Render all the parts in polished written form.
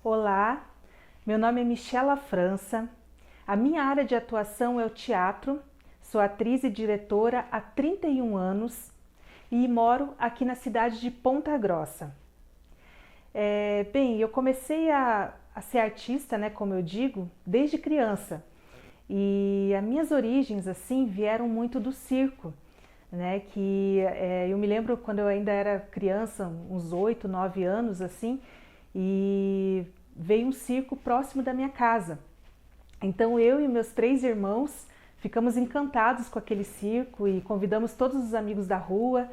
Olá, meu nome é Michela França. A minha área de atuação é o teatro. Sou atriz e diretora há 31 anos e moro aqui na cidade de Ponta Grossa. Eu comecei a ser artista, né, como eu digo, desde criança. E as minhas origens, assim, vieram muito do circo, né, eu me lembro quando eu ainda era criança, uns 8, 9 anos, assim, e veio um circo próximo da minha casa. Então eu e meus 3 irmãos ficamos encantados com aquele circo e convidamos todos os amigos da rua.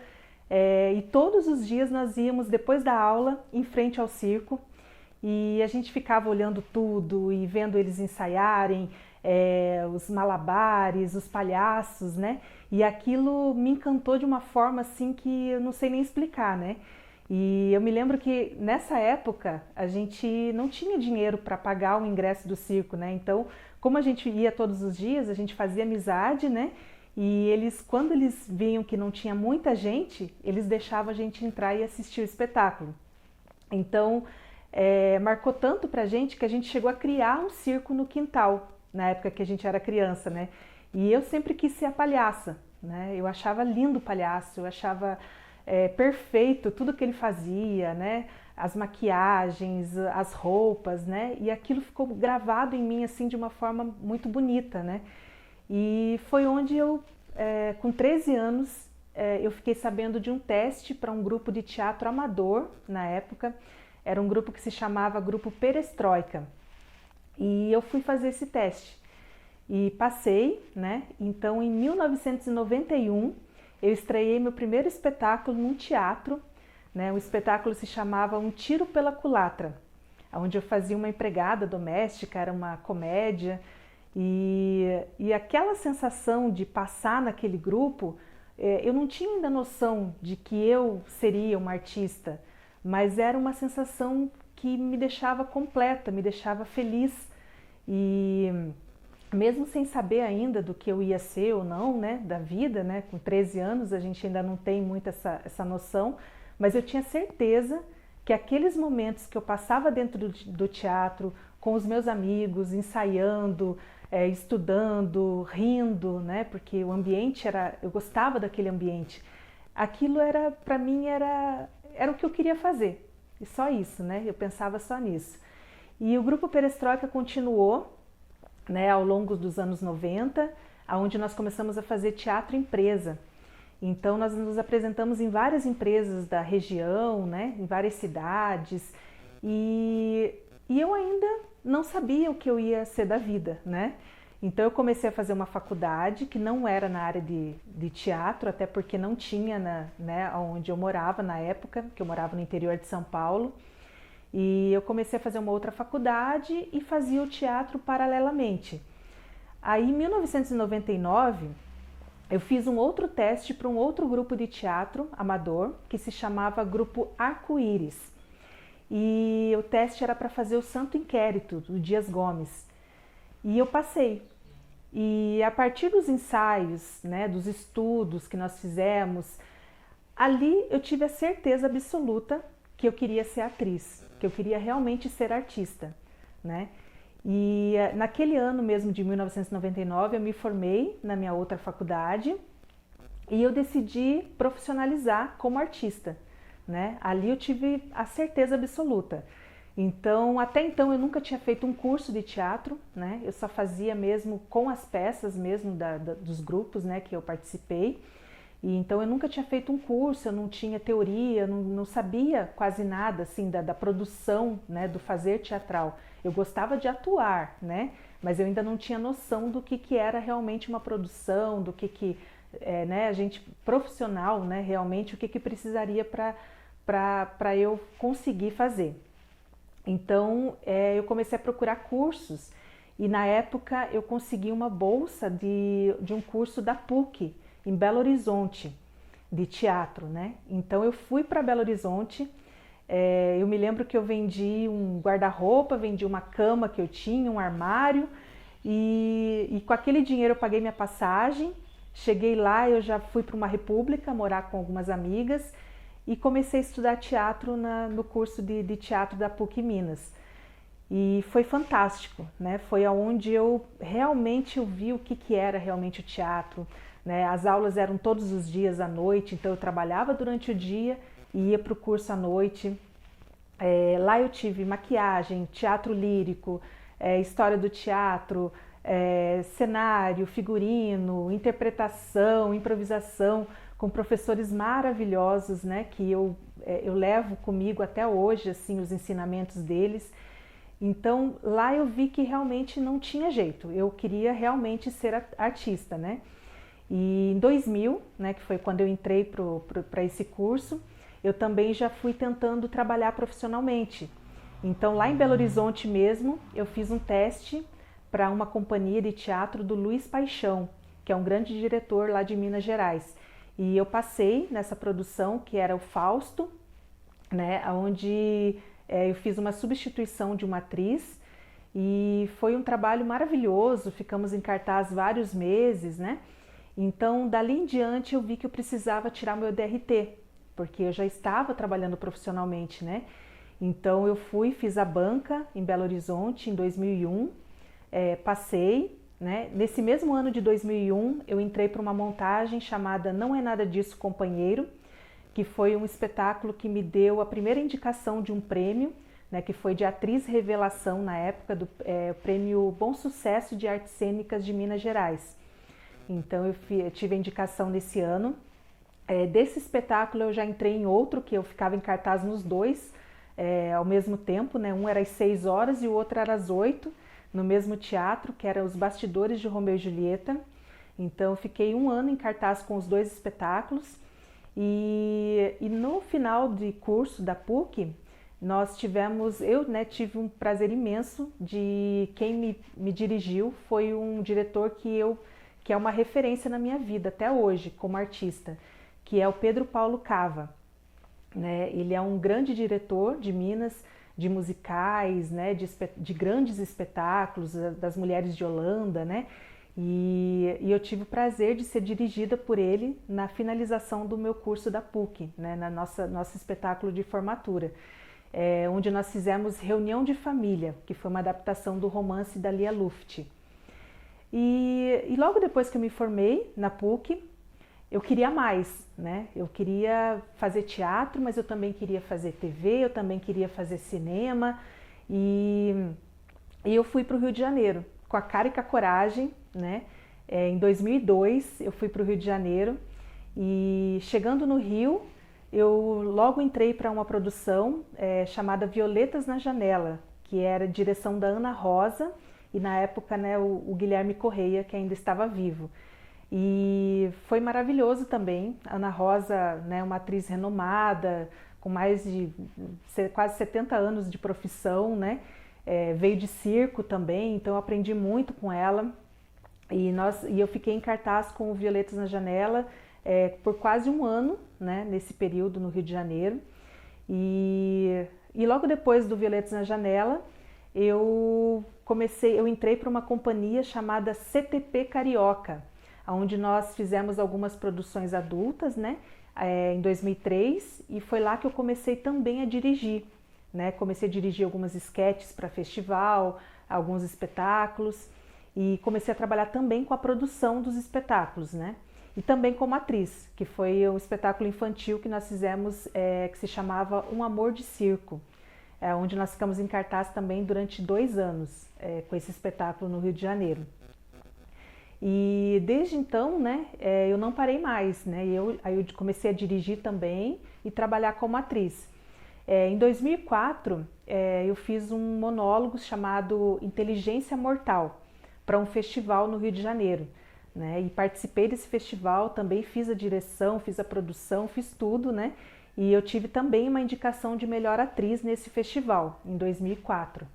E todos os dias nós íamos, depois da aula, em frente ao circo e a gente ficava olhando tudo e vendo eles ensaiarem, os malabares, os palhaços, né? E aquilo me encantou de uma forma assim que eu não sei nem explicar, né? E eu me lembro que nessa época a gente não tinha dinheiro para pagar o ingresso do circo, né? Então, como a gente ia todos os dias, a gente fazia amizade, né? E eles, quando eles viam que não tinha muita gente, eles deixavam a gente entrar e assistir o espetáculo. Então, marcou tanto pra gente que a gente chegou a criar um circo no quintal, na época que a gente era criança, né? E eu sempre quis ser a palhaça, né? Eu achava lindo o palhaço, eu achava perfeito tudo que ele fazia, né? As maquiagens, as roupas, né? E aquilo ficou gravado em mim assim de uma forma muito bonita, né? E foi onde eu, com 13 anos, eu fiquei sabendo de um teste para um grupo de teatro amador na época. Era um grupo que se chamava Grupo Perestroika. E eu fui fazer esse teste e passei, né? Então, em 1991, eu estreiei meu primeiro espetáculo num teatro, né? O espetáculo se chamava Um Tiro pela Culatra, onde eu fazia uma empregada doméstica, era uma comédia. E aquela sensação de passar naquele grupo, eu não tinha ainda noção de que eu seria uma artista, mas era uma sensação que me deixava completa, me deixava feliz. E mesmo sem saber ainda do que eu ia ser ou não, né, da vida, né, com 13 anos a gente ainda não tem muito essa noção, mas eu tinha certeza que aqueles momentos que eu passava dentro do teatro, com os meus amigos, ensaiando, estudando, rindo, né, porque o ambiente eu gostava daquele ambiente, aquilo era, para mim, era o que eu queria fazer, e só isso, né, eu pensava só nisso. E o Grupo Perestroika continuou, né, ao longo dos anos 90, onde nós começamos a fazer teatro empresa. Então nós nos apresentamos em várias empresas da região, né, em várias cidades, e eu ainda não sabia o que eu ia ser da vida, né? Então eu comecei a fazer uma faculdade que não era na área de teatro, até porque não tinha né, onde eu morava na época, que eu morava no interior de São Paulo. E eu comecei a fazer uma outra faculdade e fazia o teatro paralelamente. Aí em 1999 eu fiz um outro teste para um outro grupo de teatro amador que se chamava Grupo Arco-Íris. E o teste era para fazer o Santo Inquérito, do Dias Gomes. E eu passei. E a partir dos ensaios, né, dos estudos que nós fizemos, ali eu tive a certeza absoluta que eu queria ser atriz, que eu queria realmente ser artista, né? E naquele ano mesmo de 1999 eu me formei na minha outra faculdade e eu decidi profissionalizar como artista, né? Ali eu tive a certeza absoluta. Então, até então eu nunca tinha feito um curso de teatro, né? Eu só fazia mesmo com as peças mesmo dos grupos, né, que eu participei. E então eu nunca tinha feito um curso, eu não tinha teoria, não sabia quase nada assim da produção, né, do fazer teatral. Eu gostava de atuar, né, mas eu ainda não tinha noção do que era realmente uma produção, do né, a gente profissional, né, realmente o que precisaria para eu conseguir fazer. Então eu comecei a procurar cursos e na época eu consegui uma bolsa de um curso da PUC, em Belo Horizonte, de teatro, né? Então eu fui para Belo Horizonte, eu me lembro que eu vendi um guarda-roupa, vendi uma cama que eu tinha, um armário, e com aquele dinheiro eu paguei minha passagem, cheguei lá, eu já fui para uma república morar com algumas amigas e comecei a estudar teatro no curso de teatro da PUC Minas. E foi fantástico, né? Foi aonde eu realmente vi o que era realmente o teatro, né? As aulas eram todos os dias à noite, então eu trabalhava durante o dia e ia para o curso à noite. Lá eu tive maquiagem, teatro lírico, história do teatro, cenário, figurino, interpretação, improvisação, com professores maravilhosos, né? Que eu levo comigo até hoje, assim, os ensinamentos deles. Então lá eu vi que realmente não tinha jeito, eu queria realmente ser artista, né? E em 2000, né, que foi quando eu entrei para esse curso, eu também já fui tentando trabalhar profissionalmente. Então lá em Belo Horizonte mesmo, eu fiz um teste para uma companhia de teatro do Luiz Paixão, que é um grande diretor lá de Minas Gerais. E eu passei nessa produção, que era o Fausto, né, onde eu fiz uma substituição de uma atriz e foi um trabalho maravilhoso, ficamos em cartaz vários meses, né? Então, dali em diante eu vi que eu precisava tirar meu DRT, porque eu já estava trabalhando profissionalmente, né? Então eu fiz a banca em Belo Horizonte em 2001, passei, né? Nesse mesmo ano de 2001 eu entrei para uma montagem chamada Não É Nada Disso, Companheiro, que foi um espetáculo que me deu a primeira indicação de um prêmio, né, que foi de atriz revelação na época do prêmio Bom Sucesso de Artes Cênicas de Minas Gerais. Então eu tive a indicação nesse ano. Desse espetáculo eu já entrei em outro, que eu ficava em cartaz nos dois ao mesmo tempo, né? Um era às 6 horas e o outro era às 8, no mesmo teatro, que era Os Bastidores de Romeu e Julieta. Então eu fiquei um ano em cartaz com os dois espetáculos. E no final de curso da PUC, eu tive um prazer imenso de quem me dirigiu, foi um diretor que é uma referência na minha vida até hoje como artista, que é o Pedro Paulo Cava, né? Ele é um grande diretor de Minas, de musicais, né? De grandes espetáculos, das Mulheres de Holanda, né? E eu tive o prazer de ser dirigida por ele na finalização do meu curso da PUC, né? Na nosso espetáculo de formatura, onde nós fizemos Reunião de Família, que foi uma adaptação do romance da Lia Luft. E logo depois que eu me formei na PUC, eu queria mais, né? Eu queria fazer teatro, mas eu também queria fazer TV, eu também queria fazer cinema. E eu fui para o Rio de Janeiro, com a cara e com a coragem, né? Em 2002 eu fui para o Rio de Janeiro e chegando no Rio, eu logo entrei para uma produção chamada Violetas na Janela, que era direção da Ana Rosa, e na época, né, o Guilherme Correia, que ainda estava vivo. E foi maravilhoso também. A Ana Rosa, né, uma atriz renomada, com mais de quase 70 anos de profissão, né? Veio de circo também, então eu aprendi muito com ela. E eu fiquei em cartaz com o Violetas na Janela por quase um ano, né, nesse período no Rio de Janeiro. E logo depois do Violetas na Janela, eu entrei para uma companhia chamada CTP Carioca, onde nós fizemos algumas produções adultas, né, em 2003, e foi lá que eu comecei também a dirigir, né, comecei a dirigir algumas esquetes para festival, alguns espetáculos, e comecei a trabalhar também com a produção dos espetáculos, né, e também como atriz, que foi um espetáculo infantil que nós fizemos, que se chamava Um Amor de Circo, onde nós ficamos em cartaz também durante 2 anos com esse espetáculo no Rio de Janeiro. E desde então, né, eu não parei mais, né, aí eu comecei a dirigir também e trabalhar como atriz. Em 2004, eu fiz um monólogo chamado Inteligência Mortal, para um festival no Rio de Janeiro, né, e participei desse festival, também fiz a direção, fiz a produção, fiz tudo, né, e eu tive também uma indicação de melhor atriz nesse festival, em 2004.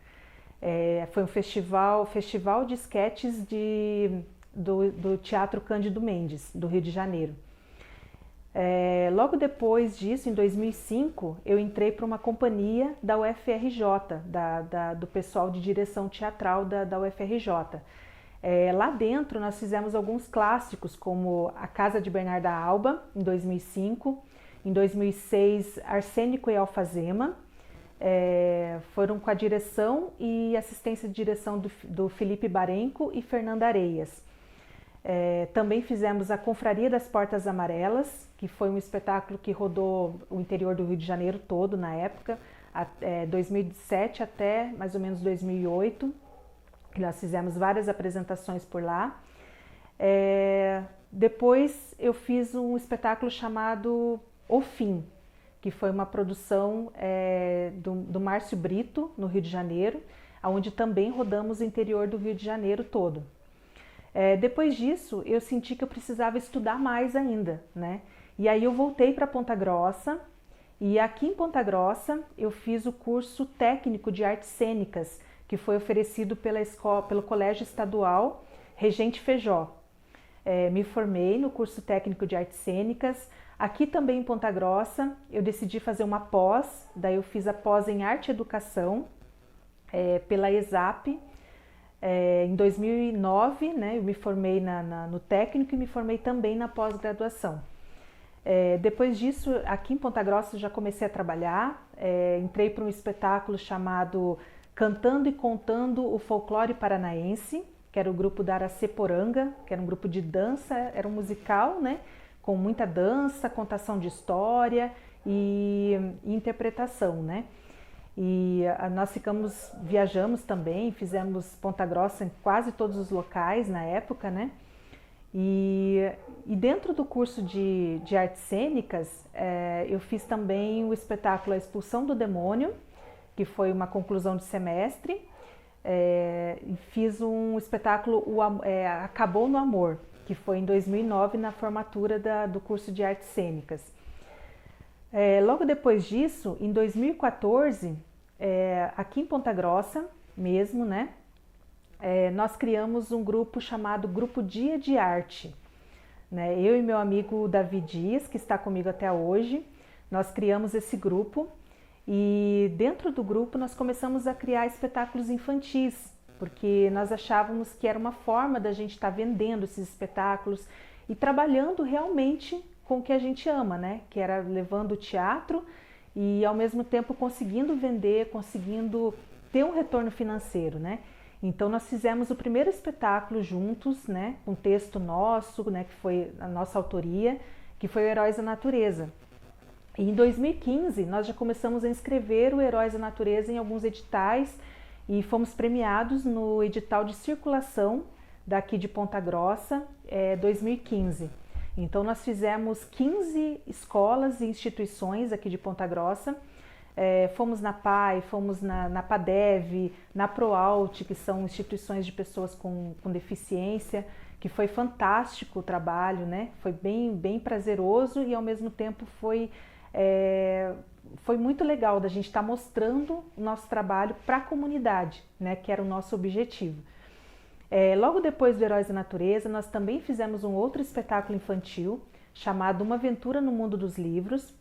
Foi um festival de esquetes do Teatro Cândido Mendes, do Rio de Janeiro. Logo depois disso, em 2005, eu entrei para uma companhia da UFRJ, do pessoal de direção teatral da UFRJ. Lá dentro nós fizemos alguns clássicos, como A Casa de Bernarda Alba, em 2005, em 2006, Arsênico e Alfazema, foram com a direção e assistência de direção do Felipe Barenco e Fernanda Areias. Também fizemos a Confraria das Portas Amarelas, que foi um espetáculo que rodou o interior do Rio de Janeiro todo na época, 2007 até mais ou menos 2008, que nós fizemos várias apresentações por lá. Depois eu fiz um espetáculo chamado O Fim, que foi uma produção do Márcio Brito, no Rio de Janeiro, onde também rodamos o interior do Rio de Janeiro todo. Depois disso, eu senti que eu precisava estudar mais ainda, né? E aí eu voltei para Ponta Grossa, e aqui em Ponta Grossa eu fiz o curso técnico de artes cênicas, que foi oferecido pelo Colégio Estadual Regente Feijó. Me formei no curso técnico de artes cênicas. Aqui também em Ponta Grossa eu decidi fazer uma pós, daí eu fiz a pós em arte e educação pela ESAP. Em 2009, né, eu me formei no técnico e me formei também na pós-graduação. Depois disso, aqui em Ponta Grossa eu já comecei a trabalhar, entrei para um espetáculo chamado Cantando e Contando o Folclore Paranaense, que era o grupo da Araceporanga, que era um grupo de dança, era um musical, né, com muita dança, contação de história e interpretação, né? E nós viajamos também, fizemos Ponta Grossa em quase todos os locais na época, né? E dentro do curso de artes cênicas, eu fiz também o espetáculo A Expulsão do Demônio, que foi uma conclusão de semestre, e fiz um espetáculo Acabou no Amor, que foi em 2009 na formatura do curso de artes cênicas. Logo depois disso, em 2014, aqui em Ponta Grossa mesmo, né, nós criamos um grupo chamado Grupo Dia de Arte. Né? Eu e meu amigo Davi Dias, que está comigo até hoje, nós criamos esse grupo e dentro do grupo nós começamos a criar espetáculos infantis, porque nós achávamos que era uma forma da gente estar vendendo esses espetáculos e trabalhando realmente com o que a gente ama, né? Que era levando o teatro e ao mesmo tempo conseguindo vender, conseguindo ter um retorno financeiro, né? Então nós fizemos o primeiro espetáculo juntos, né? Um texto nosso, né? Que foi a nossa autoria, que foi o Heróis da Natureza. E em 2015 nós já começamos a inscrever o Heróis da Natureza em alguns editais e fomos premiados no edital de circulação daqui de Ponta Grossa, 2015. Então nós fizemos 15 escolas e instituições aqui de Ponta Grossa, fomos na PAI, fomos na PADEV, na ProAlt, que são instituições de pessoas com deficiência, que foi fantástico o trabalho, né? Foi bem prazeroso e ao mesmo tempo foi muito legal da gente estar mostrando o nosso trabalho para a comunidade, né? Que era o nosso objetivo. Logo depois do Heróis da Natureza, nós também fizemos um outro espetáculo infantil chamado Uma Aventura no Mundo dos Livros.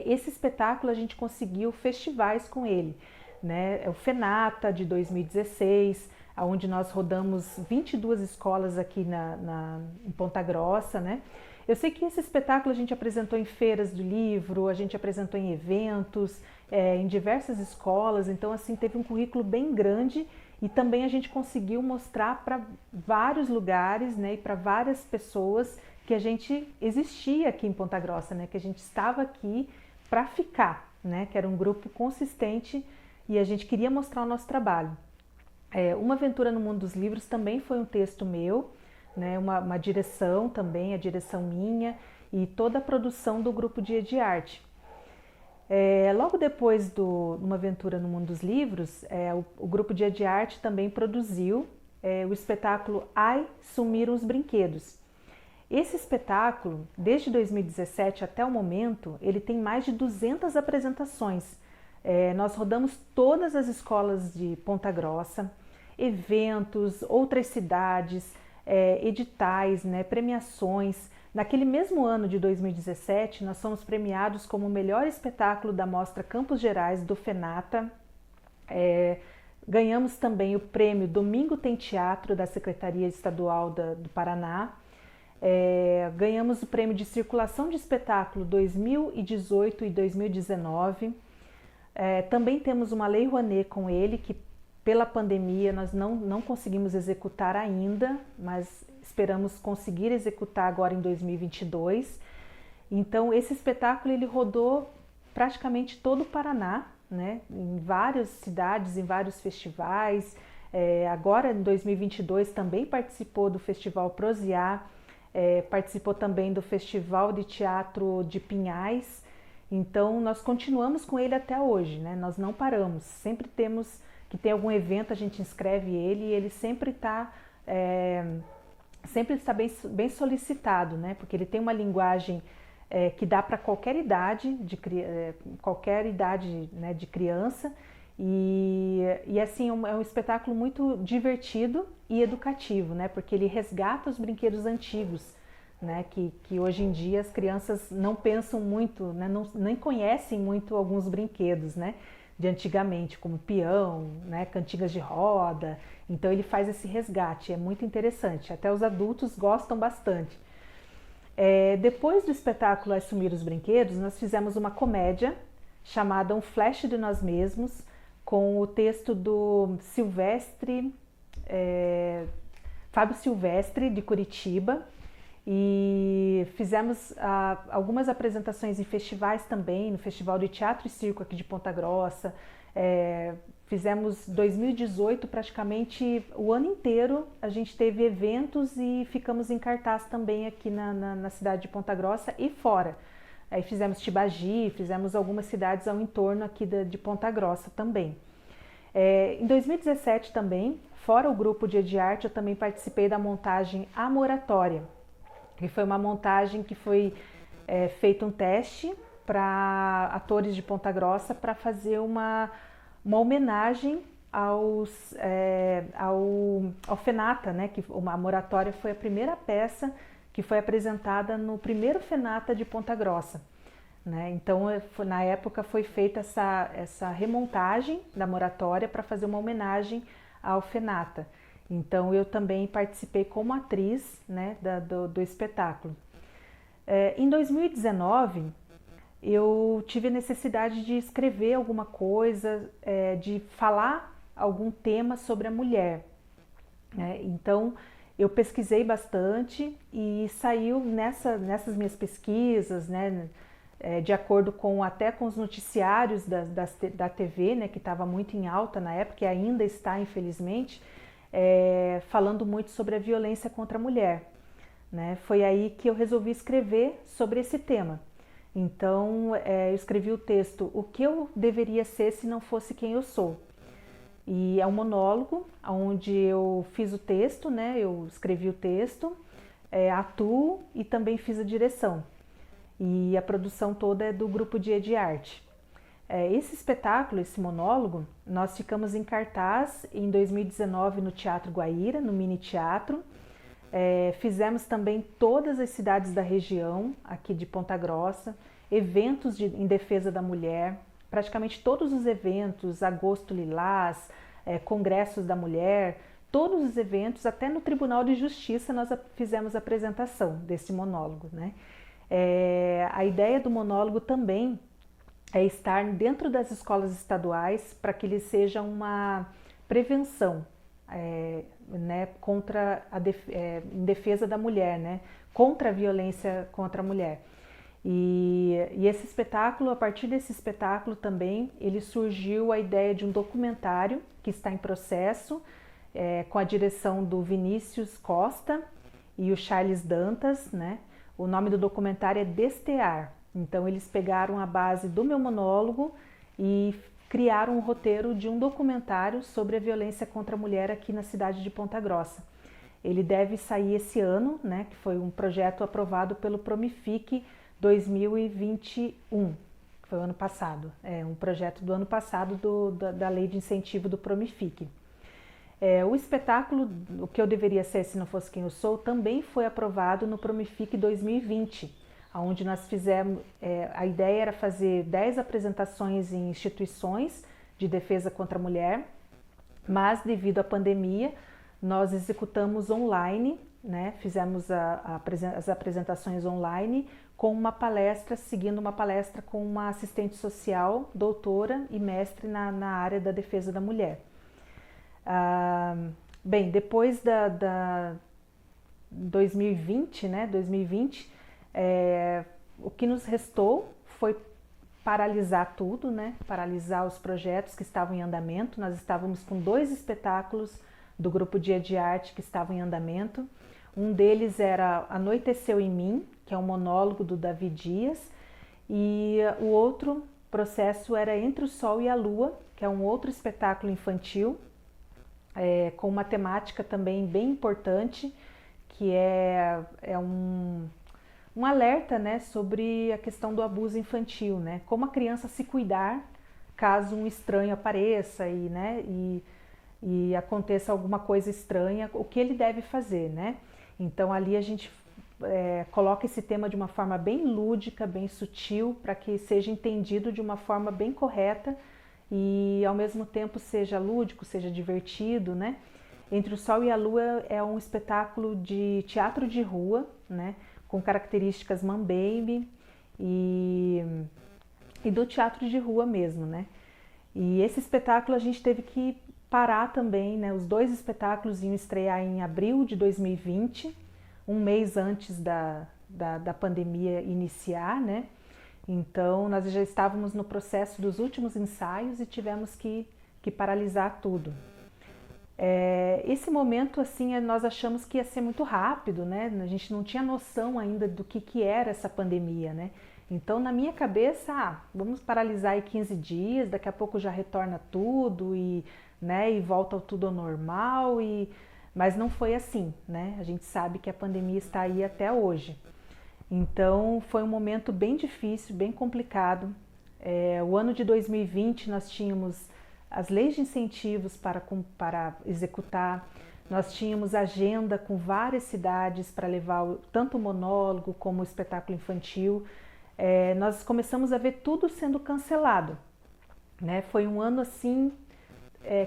Esse espetáculo a gente conseguiu festivais com ele, né? O FENATA de 2016, onde nós rodamos 22 escolas aqui em Ponta Grossa, né? Eu sei que esse espetáculo a gente apresentou em feiras do livro, a gente apresentou em eventos, em diversas escolas, então assim teve um currículo bem grande e também a gente conseguiu mostrar para vários lugares, né, e para várias pessoas que a gente existia aqui em Ponta Grossa, né, que a gente estava aqui para ficar, né, que era um grupo consistente e a gente queria mostrar o nosso trabalho. Uma Aventura no Mundo dos Livros também foi um texto meu, né, uma direção também, a direção minha e toda a produção do Grupo Dia de Arte. Logo depois do Uma Aventura no Mundo dos Livros, o Grupo Dia de Arte também produziu o espetáculo Ai, Sumiram os Brinquedos. Esse espetáculo, desde 2017 até o momento, ele tem mais de 200 apresentações. Nós rodamos todas as escolas de Ponta Grossa, eventos, outras cidades, editais, né, premiações. Naquele mesmo ano de 2017, nós fomos premiados como o melhor espetáculo da Mostra Campos Gerais do FENATA. Ganhamos também o prêmio Domingo Tem Teatro da Secretaria Estadual do Paraná. Ganhamos o prêmio de circulação de espetáculo 2018 e 2019. Também temos uma Lei Rouanet com ele, que pela pandemia nós não conseguimos executar ainda, mas esperamos conseguir executar agora em 2022. Então esse espetáculo ele rodou praticamente todo o Paraná, né? Em várias cidades, em vários festivais. Agora em 2022 também participou do Festival Prosiá, participou também do Festival de Teatro de Pinhais. Então nós continuamos com ele até hoje, né? Nós não paramos, sempre temos que ter algum evento, a gente inscreve ele e ele sempre está bem solicitado, né? Porque ele tem uma linguagem que dá para qualquer idade, né, de criança e assim é um espetáculo muito divertido e educativo, né? Porque ele resgata os brinquedos antigos, né, que hoje em dia as crianças não pensam muito, né, nem conhecem muito alguns brinquedos, né, de antigamente, como peão, né, cantigas de roda. Então ele faz esse resgate, é muito interessante, até os adultos gostam bastante. Depois do espetáculo Assumir os Brinquedos, nós fizemos uma comédia chamada Um Flash de Nós Mesmos, com o texto do Fábio Silvestre, de Curitiba, e fizemos algumas apresentações em festivais também, no Festival de Teatro e Circo aqui de Ponta Grossa. Fizemos 2018 praticamente o ano inteiro, a gente teve eventos e ficamos em cartaz também aqui na cidade de Ponta Grossa e fora. Aí fizemos Tibagi, fizemos algumas cidades ao entorno aqui de Ponta Grossa também. Em 2017 também, fora o grupo Dia de Arte, eu também participei da montagem A Moratória, que foi uma montagem que foi feito um teste para atores de Ponta Grossa para fazer uma homenagem ao FENATA, né? Que a Moratória foi a primeira peça que foi apresentada no primeiro FENATA de Ponta Grossa, né? Então, na época foi feita essa remontagem da Moratória para fazer uma homenagem ao FENATA. Então eu também participei como atriz, né, do espetáculo. Em 2019 eu tive a necessidade de escrever alguma coisa, de falar algum tema sobre a mulher, né? Então eu pesquisei bastante e saiu nessas minhas pesquisas, né, de acordo até com os noticiários da TV, né, que estava muito em alta na época e ainda está, infelizmente, falando muito sobre a violência contra a mulher, né? Foi aí que eu resolvi escrever sobre esse tema. Então, eu escrevi o texto O que eu deveria ser se não fosse quem eu sou. E é um monólogo onde eu fiz o texto, né? Eu escrevi o texto, atuo e também fiz a direção. E a produção toda é do grupo Dia de Arte. Esse espetáculo, esse monólogo, nós ficamos em cartaz em 2019 no Teatro Guaíra, no Mini Teatro. Fizemos também todas as cidades da região, aqui de Ponta Grossa, eventos em defesa da mulher, praticamente todos os eventos, Agosto Lilás, Congressos da Mulher, todos os eventos, até no Tribunal de Justiça nós fizemos a apresentação desse monólogo, né? A ideia do monólogo também é estar dentro das escolas estaduais para que ele seja uma prevenção, né, em defesa da mulher, né, contra a violência contra a mulher. E esse espetáculo, a partir desse espetáculo também, ele surgiu a ideia de um documentário que está em processo, com a direção do Vinícius Costa e o Charles Dantas, né? O nome do documentário é Destear. Então eles pegaram a base do meu monólogo e criaram um roteiro de um documentário sobre a violência contra a mulher aqui na cidade de Ponta Grossa. Ele deve sair esse ano, né, que foi um projeto aprovado pelo Promific 2021, que foi o ano passado. Um projeto do ano passado da Lei de Incentivo do Promific. O espetáculo O que eu deveria ser se não fosse quem eu sou também foi aprovado no Promific 2020, onde nós fizemos, a ideia era fazer 10 apresentações em instituições de defesa contra a mulher, mas devido à pandemia nós executamos online, né? Fizemos as apresentações online com uma palestra, seguindo uma palestra com uma assistente social, doutora e mestre na área da defesa da mulher. Bem, depois da 2020, né, 2020, o que nos restou foi paralisar tudo, né, paralisar os projetos que estavam em andamento. Nós estávamos com 2 espetáculos do Grupo Dia de Arte que estavam em andamento. Um deles era Anoiteceu em Mim, que é um monólogo do Davi Dias, e o outro processo era Entre o Sol e a Lua, que é um outro espetáculo infantil, com uma temática também bem importante, que é um alerta, né, sobre a questão do abuso infantil, né, como a criança se cuidar caso um estranho apareça e aconteça alguma coisa estranha, o que ele deve fazer, né? Então ali a gente coloca esse tema de uma forma bem lúdica, bem sutil, para que seja entendido de uma forma bem correta e ao mesmo tempo seja lúdico, seja divertido, né? Entre o Sol e a Lua é um espetáculo de teatro de rua, né? Com características mambembe e do teatro de rua mesmo, né? E esse espetáculo a gente teve que parar também, né? Os 2 espetáculos iam estrear em abril de 2020, um mês antes da pandemia iniciar, né? Então nós já estávamos no processo dos últimos ensaios e tivemos que paralisar tudo. Esse momento, assim, nós achamos que ia ser muito rápido, né? A gente não tinha noção ainda do que era essa pandemia, né? Então, na minha cabeça, vamos paralisar aí 15 dias, daqui a pouco já retorna tudo né, e volta tudo ao normal, mas não foi assim, né? A gente sabe que a pandemia está aí até hoje. Então, foi um momento bem difícil, bem complicado. O ano de 2020 nós tínhamos as leis de incentivos para executar, nós tínhamos agenda com várias cidades para levar tanto o monólogo como o espetáculo infantil. Nós começamos a ver tudo sendo cancelado, né? Foi um ano assim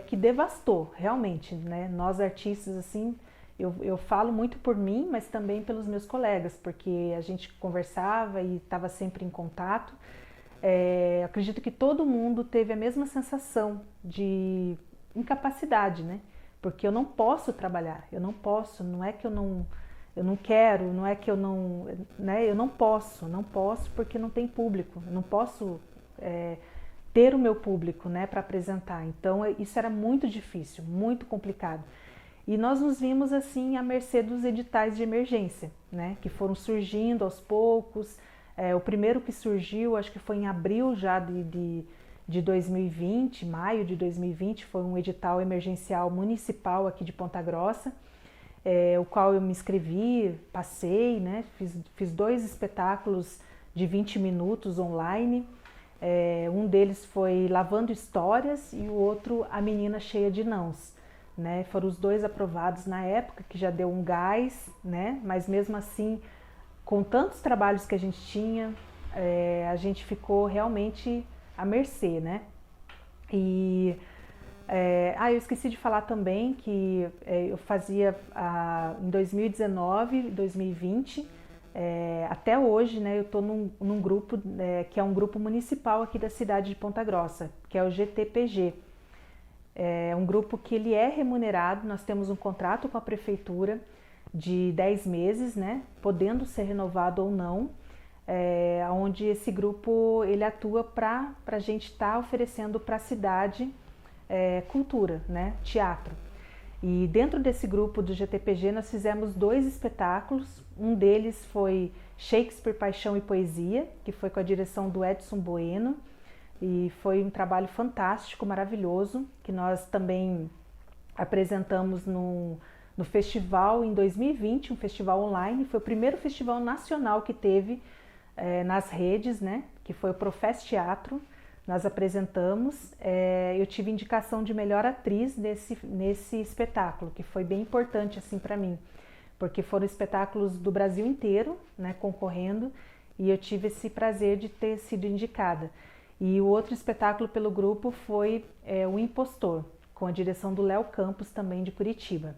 que devastou realmente, né? Nós artistas, assim, eu falo muito por mim, mas também pelos meus colegas, porque a gente conversava e estava sempre em contato. Acredito que todo mundo teve a mesma sensação de incapacidade, né? Porque eu não posso trabalhar, eu não posso, não é que eu não quero, não é que eu não, né? Eu não posso porque não tem público, eu não posso ter o meu público, né, para apresentar. Então isso era muito difícil, muito complicado. E nós nos vimos assim à mercê dos editais de emergência, né, que foram surgindo aos poucos. O primeiro que surgiu, acho que foi em abril já de 2020, maio de 2020, foi um edital emergencial municipal aqui de Ponta Grossa, o qual eu me inscrevi, passei, né, fiz 2 espetáculos de 20 minutos online. Um deles foi Lavando Histórias e o outro A Menina Cheia de Nãos, né? Foram os 2 aprovados na época, que já deu um gás, né? Mas mesmo assim, com tantos trabalhos que a gente tinha, a gente ficou realmente à mercê, né? E eu esqueci de falar também que eu fazia em 2019, 2020, até hoje, né, eu estou num grupo que é um grupo municipal aqui da cidade de Ponta Grossa, que é o GTPG. É um grupo que ele é remunerado, nós temos um contrato com a prefeitura de 10 meses, né, podendo ser renovado ou não, onde esse grupo ele atua para a gente estar oferecendo para a cidade cultura, né, teatro. E dentro desse grupo do GTPG nós fizemos 2 espetáculos, um deles foi Shakespeare, Paixão e Poesia, que foi com a direção do Edson Bueno, e foi um trabalho fantástico, maravilhoso, que nós também apresentamos no festival em 2020, um festival online, foi o primeiro festival nacional que teve nas redes, né, que foi o Profess Teatro. Nós apresentamos, eu tive indicação de melhor atriz nesse espetáculo, que foi bem importante assim para mim, porque foram espetáculos do Brasil inteiro, né, concorrendo, e eu tive esse prazer de ter sido indicada. E o outro espetáculo pelo grupo foi O Impostor, com a direção do Léo Campos, também de Curitiba.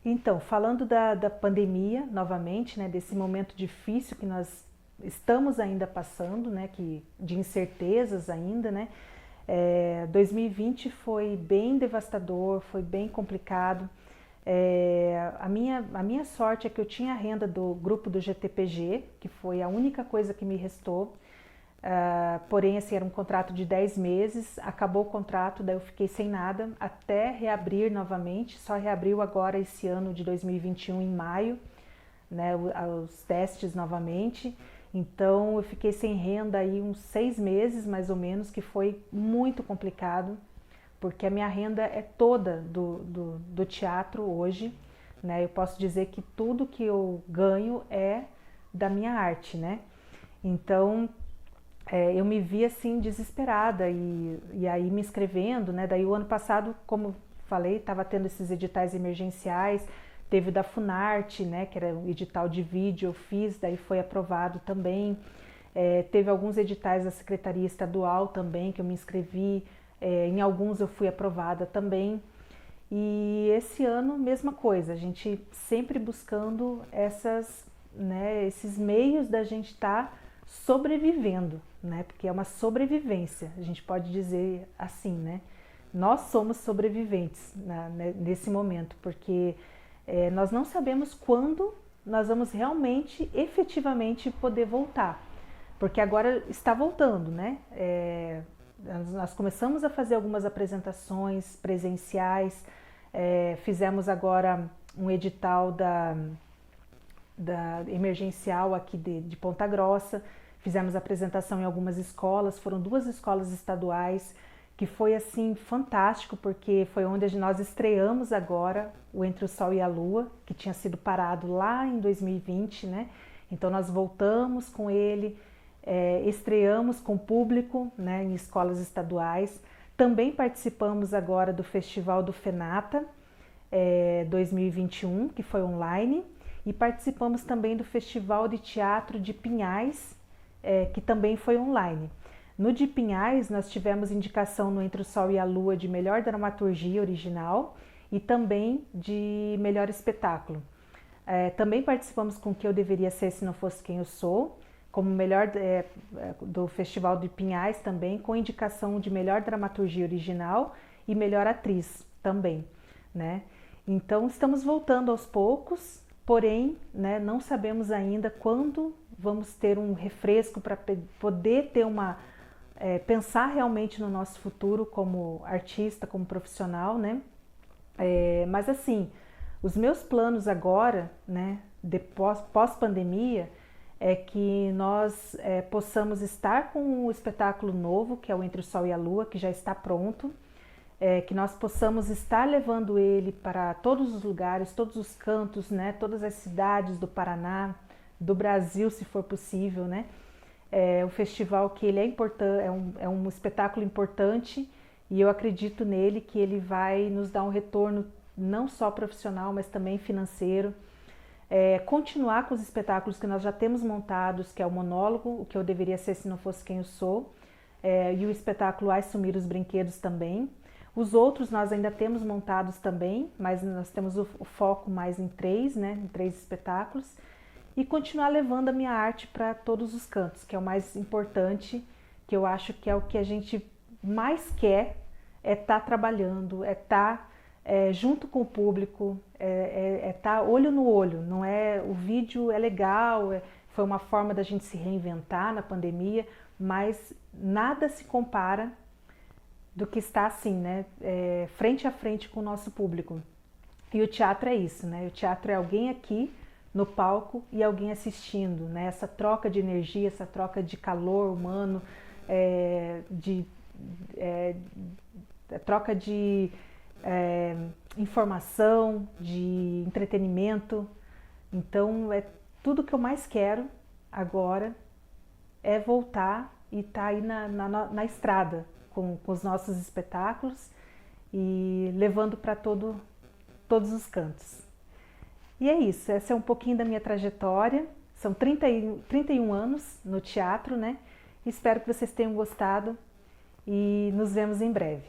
Então, falando da pandemia, novamente, né, desse momento difícil que nós estamos ainda passando, né, de incertezas ainda, né, 2020 foi bem devastador, foi bem complicado. A minha sorte é que eu tinha a renda do grupo do GTPG, que foi a única coisa que me restou. Porém, assim, era um contrato de 10 meses, acabou o contrato, daí eu fiquei sem nada até reabrir novamente, só reabriu agora esse ano de 2021 em maio, né, os testes novamente. Então eu fiquei sem renda aí uns 6 meses mais ou menos, que foi muito complicado, porque a minha renda é toda do teatro hoje, né? Eu posso dizer que tudo que eu ganho é da minha arte, né? Então eu me vi assim desesperada e aí me inscrevendo, né? Daí o ano passado, como falei, estava tendo esses editais emergenciais, teve o da Funarte, né? Que era um edital de vídeo, eu fiz, daí foi aprovado também. Teve alguns editais da Secretaria Estadual também que eu me inscrevi, em alguns eu fui aprovada também. E esse ano, mesma coisa, a gente sempre buscando né, esses meios da gente estar sobrevivendo, né? Porque é uma sobrevivência, a gente pode dizer assim, né? Nós somos sobreviventes nesse momento, porque nós não sabemos quando nós vamos realmente, efetivamente poder voltar. Porque agora está voltando, né? Nós começamos a fazer algumas apresentações presenciais, fizemos agora um edital da emergencial aqui de Ponta Grossa, fizemos apresentação em algumas escolas, foram 2 escolas estaduais, que foi assim fantástico, porque foi onde nós estreamos agora o Entre o Sol e a Lua, que tinha sido parado lá em 2020, né? Então nós voltamos com ele, estreamos com público, né, em escolas estaduais. Também participamos agora do Festival do FENATA 2021, que foi online, e participamos também do Festival de Teatro de Pinhais, que também foi online. No de Pinhais, nós tivemos indicação no Entre o Sol e a Lua de melhor dramaturgia original e também de melhor espetáculo. Também participamos com O Que Eu Deveria Ser Se Não Fosse Quem Eu Sou, como melhor do Festival de Pinhais também, com indicação de melhor dramaturgia original e melhor atriz também, né? Então estamos voltando aos poucos, porém, né, não sabemos ainda quando vamos ter um refresco para poder ter pensar realmente no nosso futuro como artista, como profissional, né? Mas assim, os meus planos agora, né, pós-pandemia, é que nós possamos estar com um espetáculo novo, que é o Entre o Sol e a Lua, que já está pronto, que nós possamos estar levando ele para todos os lugares, todos os cantos, né, todas as cidades do Paraná, do Brasil, se for possível, né? O festival que ele é importante, é um espetáculo importante e eu acredito nele que ele vai nos dar um retorno não só profissional, mas também financeiro. Continuar com os espetáculos que nós já temos montados, que é o monólogo, O Que Eu Deveria Ser Se Não Fosse Quem Eu Sou, e o espetáculo Ai Sumir os Brinquedos também. Os outros nós ainda temos montados também, mas nós temos o foco mais em 3, né, em 3 espetáculos. E continuar levando a minha arte para todos os cantos, que é o mais importante, que eu acho que é o que a gente mais quer, é estar trabalhando, é estar junto com o público, estar olho no olho. Não é, o vídeo é legal, foi uma forma da gente se reinventar na pandemia, mas nada se compara do que está assim, né, frente a frente com o nosso público. E o teatro é isso, né? O teatro é alguém aqui no palco e alguém assistindo, né? Essa troca de energia, essa troca de calor humano, troca de informação, de entretenimento. Então, tudo que eu mais quero agora é voltar e estar aí na estrada com os nossos espetáculos e levando para todos os cantos. E é isso, essa é um pouquinho da minha trajetória, são 31 anos no teatro, né? Espero que vocês tenham gostado e nos vemos em breve.